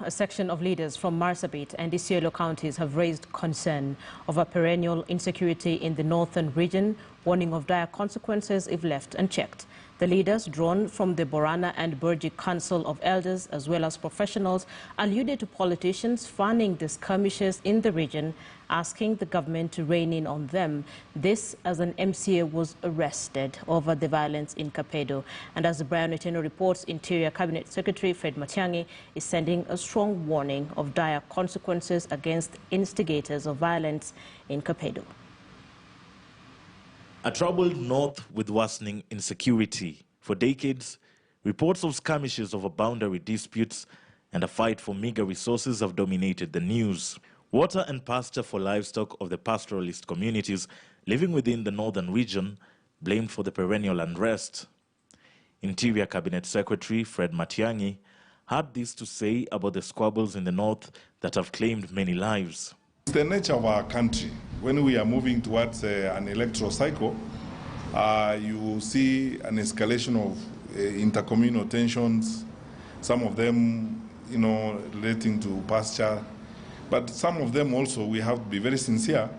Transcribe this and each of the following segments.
A section of leaders from Marsabit and Isiolo counties have raised concern over perennial insecurity in the northern region, warning of dire consequences if left unchecked. The leaders, drawn from the Borana and Burji Council of Elders as well as professionals, alluded to politicians fanning the skirmishes in the region, asking the government to rein in on them. This as an MCA was arrested over the violence in Kapedo. And as Brian Otieno reports, Interior Cabinet Secretary Fred Matiangi is sending a strong warning of dire consequences against instigators of violence in Kapedo. A troubled north with worsening insecurity. For decades, reports of skirmishes over boundary disputes and a fight for meager resources have dominated the news. Water and pasture for livestock of the pastoralist communities living within the northern region blamed for the perennial unrest. Interior Cabinet Secretary Fred Matiangi had this to say about the squabbles in the north that have claimed many lives. It's the nature of our country. When we are moving towards an electoral cycle, you see an escalation of intercommunal tensions, some of them, relating to pasture, but some of them also, we have to be very sincere,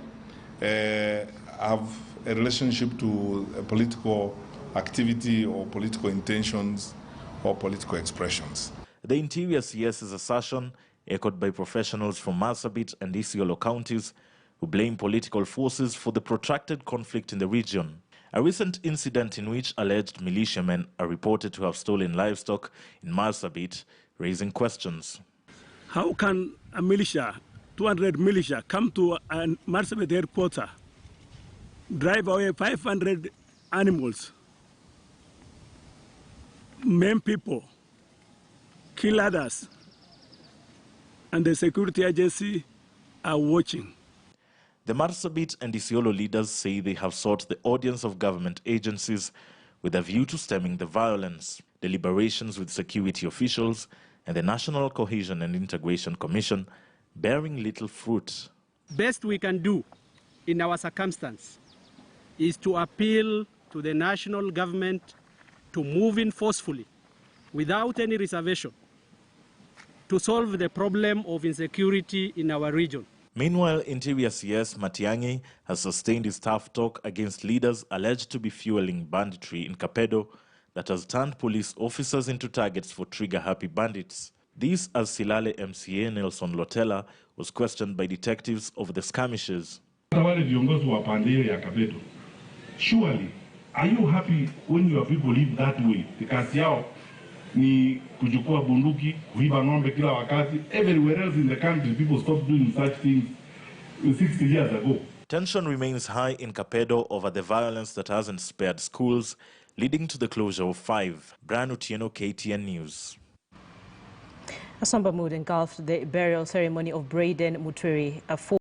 have a relationship to a political activity or political intentions or political expressions. The Interior CS's assertion, echoed by professionals from Marsabit and Isiolo counties, who blame political forces for the protracted conflict in the region. A recent incident in which alleged militiamen are reported to have stolen livestock in Marsabit, raising questions. How can a militia, 200 militia, come to a Marsabit headquarters, drive away 500 animals, maim people, kill others, and the security agency are watching? The Marsabit and Isiolo leaders say they have sought the audience of government agencies with a view to stemming the violence. Deliberations with security officials and the National Cohesion and Integration Commission bearing little fruit. Best we can do in our circumstance is to appeal to the national government to move in forcefully, without any reservation, to solve the problem of insecurity in our region. Meanwhile, Interior CS Matiangi has sustained his tough talk against leaders alleged to be fueling banditry in Kapedo that has turned police officers into targets for trigger-happy bandits. This as Silale MCA Nelson Lotella was questioned by detectives over the skirmishes. Surely, are you happy when your people live that way? Because ni kujukua bunduki, kuiba ng'ombe kila wakati. Everywhere else in the country, people stopped doing such things 60 years ago. Tension remains high in Kapedo over the violence that hasn't spared schools, leading to the closure of 5. Brian Otieno, KTN News. A somber mood engulfed the burial ceremony of Braden Mutwiri, a